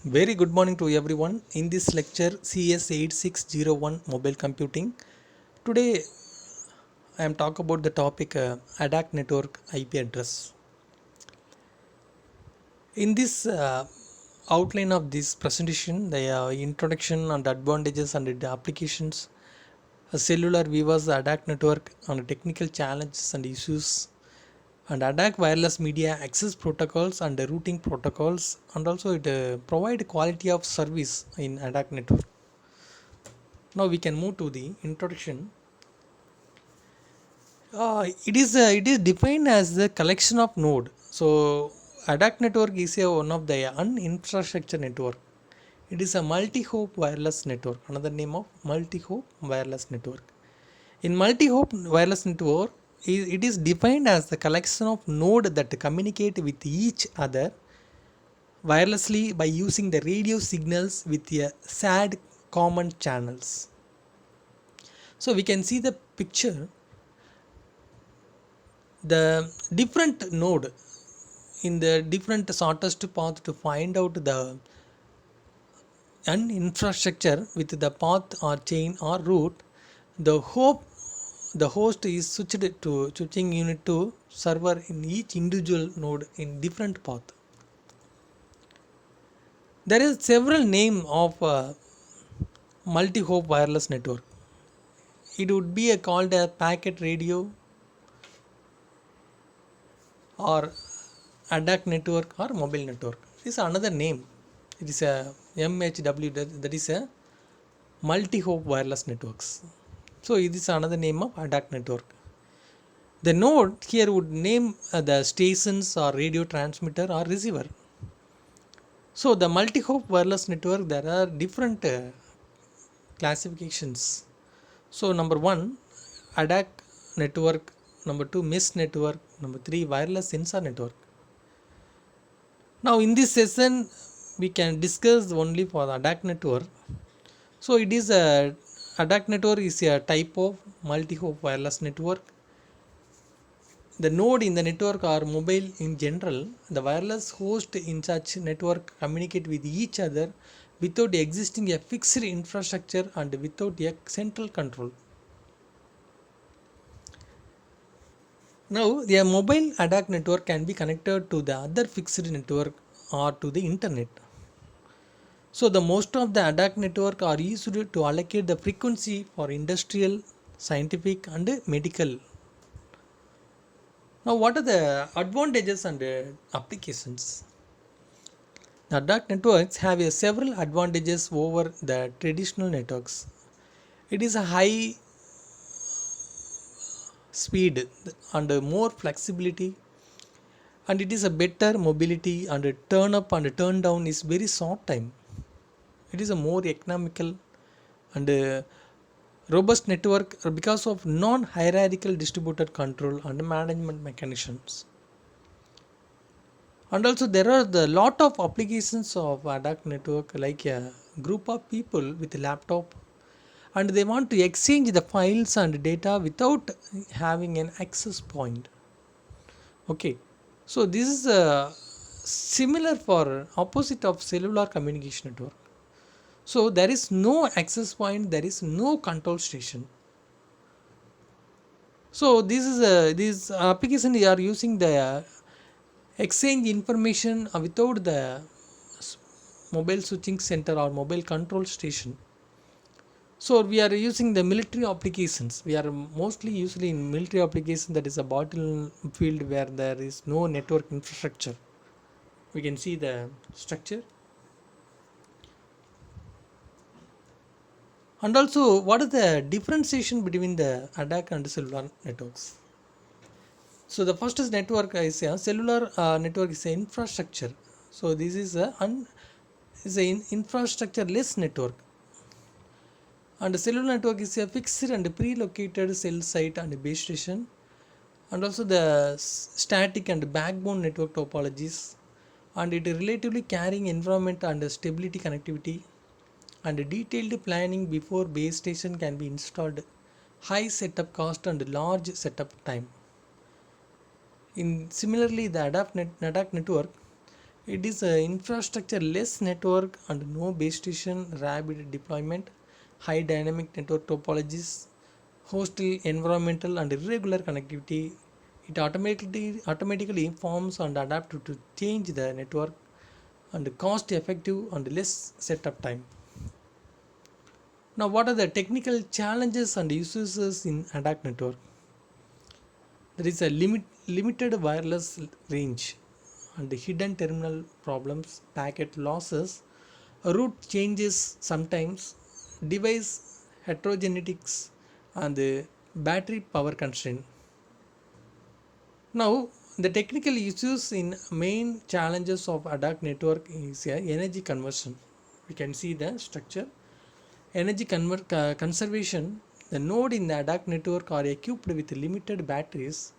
Very good morning to everyone. In this lecture, CS8601 mobile computing. Today, I am talk about the topic ADAC network IP address. In this outline of this presentation, the introduction and advantages and the applications, cellular viewers, ADAC network, and technical challenges and issues, and ADAC wireless media access protocols and the routing protocols, and also it provide quality of service in ADAC network. Now we can move to the introduction. It is defined as the collection of node. So ADAC network is one of the uninfrastructure network. It is a multi-hop wireless network. Another name of multi-hop wireless network. In multi-hop wireless network, it is defined as the collection of node that communicate with each other wirelessly by using the radio signals with a SAD common channels. So we can see the picture. The different node in the different shortest path to find out the infrastructure with the path or chain or route. The host is switched to switching unit to server in each individual node in different path. There is several name of multi-hop wireless network. It would be called a packet radio or ADAC network or mobile network. This is another name. It is a MHW, that is a multi-hop wireless networks. So it is another name of ADAC network. The node here would name the stations or radio transmitter or receiver. So the multi-hop wireless network, there are different classifications. So number one, ADAC network. Number two, mesh network. Number three, wireless sensor network. Now in this session, we can discuss only for the ADAC network. So it is a ADAC network is a type of multi-hop wireless network. The node in the network are mobile in general. The wireless host in such network communicate with each other without existing a fixed infrastructure and without a central control. Now the mobile ADAC network can be connected to the other fixed network or to the internet. So the most of the ADAC network are used to allocate the frequency for industrial, scientific and medical. Now what are the advantages and applications? The ADAC networks have several advantages over the traditional networks. It is a high speed and more flexibility, and it is a better mobility, and turn up and turn down is very short time. It is a more economical and robust network because of non-hierarchical distributed control and management mechanisms. And also there are the lot of applications of ADAC network, like a group of people with a laptop and they want to exchange the files and data without having an access point. Okay, so this is similar for opposite of cellular communication network. So there is no access point, there is no control station. So this application they are using the exchange information without the mobile switching center or mobile control station. So we are using the military applications. We are mostly usually in military application, that is a battlefield where there is no network infrastructure. We can see the structure. And also what is the differentiation between the ADAC and cellular networks? So the first is network is a cellular network is an infrastructure. So this is a infrastructure less network, and the cellular network is a fixed and pre-located cell site and base station, and also the static and backbone network topologies, and it is relatively carrying environment and stability connectivity and detailed planning before base station can be installed, high setup cost and large setup time. In similarly the ADAC network It is a infrastructure less network and no base station, rapid deployment, high dynamic network topologies, hostile environmental and irregular connectivity. It automatically informs and adapts to change the network and cost effective and less setup time. Now, what are the technical challenges and uses in ADAC network? There is a limited wireless range and hidden terminal problems, packet losses, route changes sometimes, device heterogeneities, and the battery power constraint. Now, the technical issues in main challenges of ADAC network is energy conversion. We can see the structure. Energy conservation. The node in the ADAC network are equipped with limited batteries.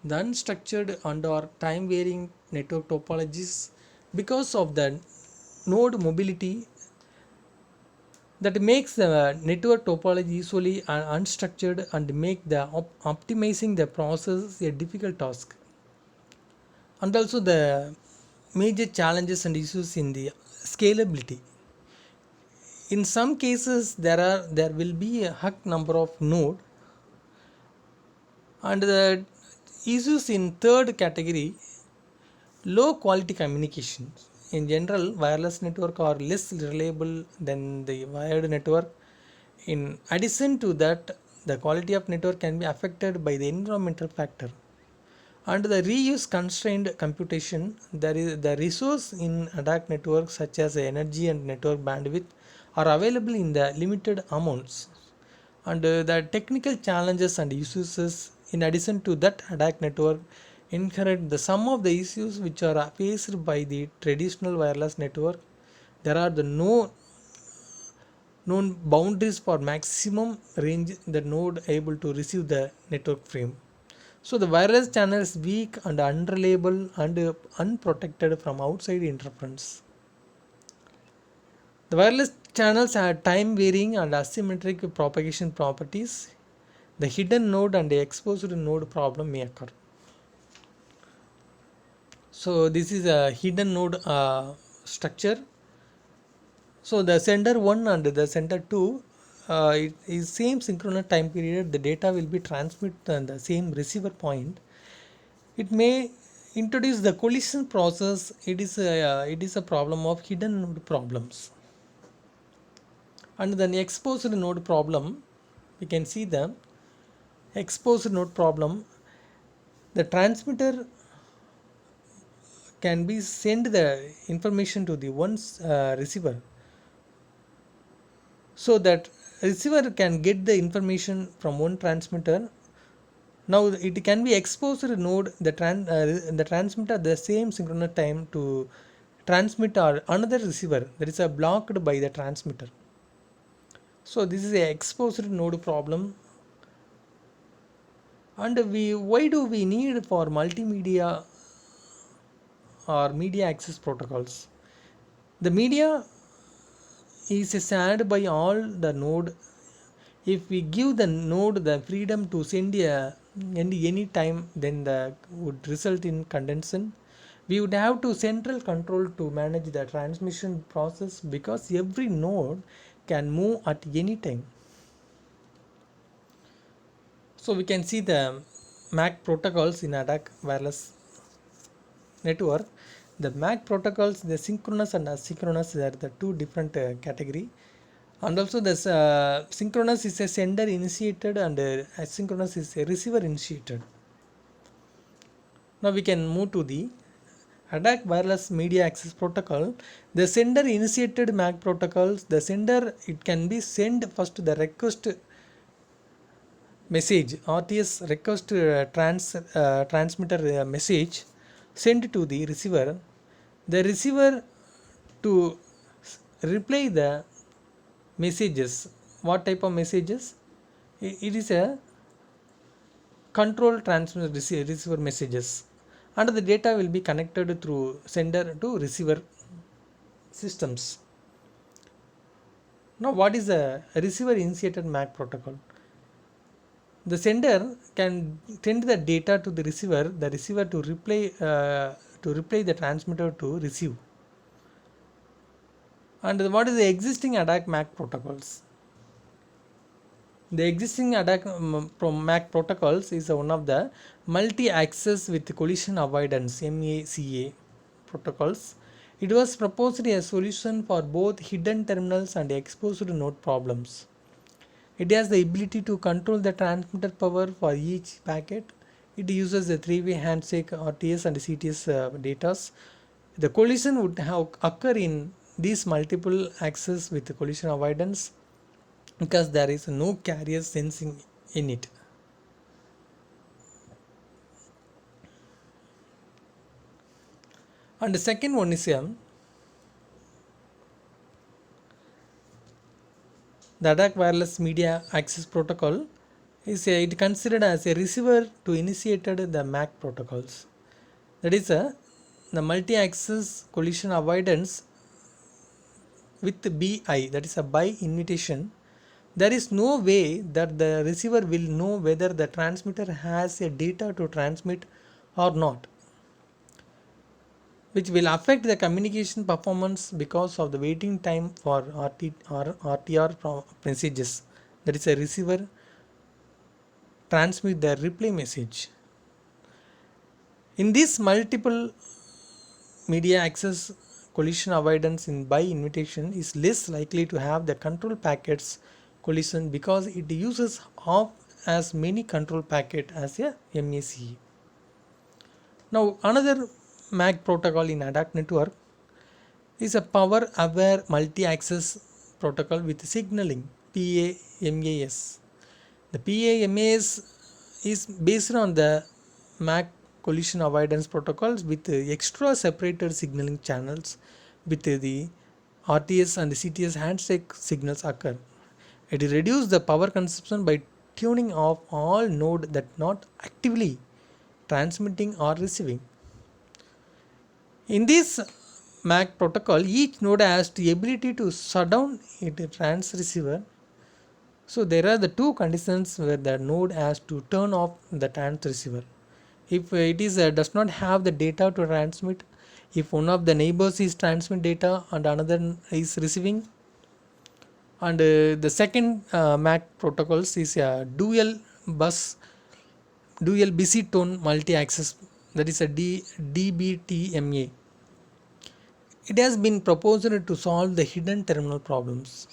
The unstructured and or time varying network topologies because of the node mobility that makes the network topology usually unstructured and make the optimizing the process a difficult task. And also the major challenges and issues in the scalability. In some cases there will be a high number of node, and the issues in third category, low quality communication. In general, wireless network are less reliable than the wired network. In addition to that, the quality of network can be affected by the environmental factor. And the reuse constrained computation, there is the resource in ADAC networks such as energy and network bandwidth are available in the limited amounts. And the technical challenges and uses in addition to that ADAC network inherit the sum of the issues which are faced by the traditional wireless network. There are the no known boundaries for maximum range the node able to receive the network frame. So the wireless channel is weak and unreliable and unprotected from outside interference. The wireless channels have time varying and asymmetric propagation properties. The hidden node and the exposed node problem may occur. So this is a hidden node structure. So the sender 1 and the sender 2, it is same synchronous time period. The data will be transmitted on the same receiver point. It may introduce the collision process. It is a problem of hidden node problems. And then exposed node problem, we can see the exposed node problem. The transmitter can be send the information to the one's receiver, so that receiver can get the information from one transmitter. Now it can be exposed to the node, the transmitter the same synchronous time to transmit or another receiver that is blocked by the transmitter. So this is a exposed node problem. And why do we need for multimedia or media access protocols? The media is shared by all the node. If we give the node the freedom to send any time, then the would result in condension. We would have to central control to manage the transmission process because every node can move at any time. So we can see the MAC protocols in ADAC wireless network. The MAC protocols, the synchronous and asynchronous, are the two different category. And also this synchronous is a sender initiated and asynchronous is a receiver initiated. Now we can move to the ADAC wireless media access protocol. The sender initiated MAC protocols, the sender, it can be send first the request message, RTS request transmitter message sent to the receiver. The receiver to reply the messages. What type of messages? It is a control transmitter receiver messages, and the data will be connected through sender to receiver systems. Now what is a receiver initiated MAC protocol? The sender can send the data to the receiver to reply to reply the transmitter to receive. And what is the existing ADAC MAC protocols? The existing ADAC MAC protocols is one of the multi-access with collision avoidance (MACA) protocols. It was proposed as a solution for both hidden terminals and exposed node problems. It has the ability to control the transmitter power for each packet. It uses a three-way handshake RTS and CTS data. The collision would occur in these multiple access with collision avoidance because there is no carrier sensing in it. And the second one is the ADAC wireless media access protocol is it considered as a receiver to initiated the MAC protocols. That is the multi-access collision avoidance with BI, that is a by invitation. There is no way that the receiver will know whether the transmitter has a data to transmit or not, which will affect the communication performance because of the waiting time for RTR messages. That is a receiver transmit the reply message. In this multiple media access, collision avoidance in by invitation is less likely to have the control packets collision because it uses half as many control packet as a MACE. Now another MAC protocol in ADAC network is a power aware multi-access protocol with signaling PAMAS. The PAMAS is based on the MAC collision avoidance protocols with extra separated signaling channels with the RTS and the CTS handshake signals occur. It reduces the power consumption by tuning off all node that not actively transmitting or receiving. In this MAC protocol, each node has the ability to shut down its trans receiver. So there are the two conditions where the node has to turn off the trans receiver. If it is does not have the data to transmit, if one of the neighbors is transmit data and another is receiving, and the second MAC protocols is a dual busy tone multi-access, that is a DBTMA. It has been proposed to solve the hidden terminal problems.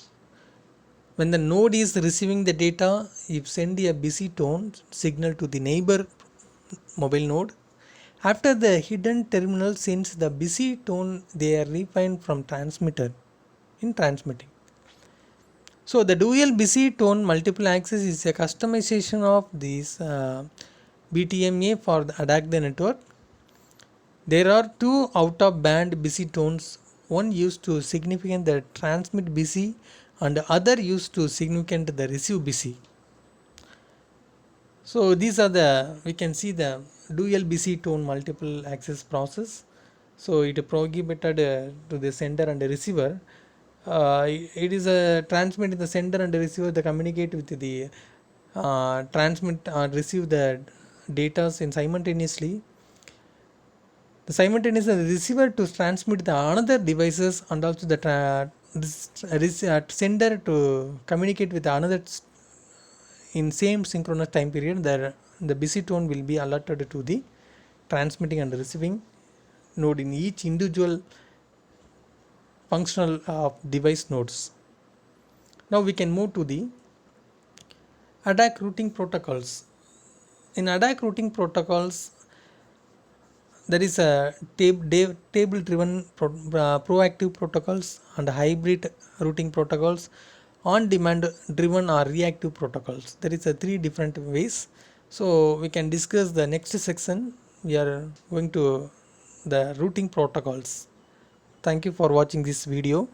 When the node is receiving the data, if send a busy tone signal to the neighbor mobile node. After the hidden terminal sends the busy tone, they are refined from transmitter in transmitting. So the dual busy tone multiple access is a customization of this BTMA for the ADAC network. There are two out of band busy tones, one used to significant the transmit busy and the other used to significant the receive busy. So these are we can see the dual busy tone multiple access process. So it prohibited to the sender and the receiver. It is a transmit in the sender and the receiver, they communicate with the transmit or receive the data in simultaneously. The simultaneous receiver to transmit the another devices and also the sender to communicate with another in same synchronous time period. The busy tone will be alerted to the transmitting and receiving node in each individual functional device nodes. Now we can move to the ADAC routing protocols. In ADAC routing protocols, there is a table driven proactive protocols and hybrid routing protocols, on demand driven or reactive protocols. There is a three different ways. So we can discuss the next section. We are going to the routing protocols. Thank you for watching this video.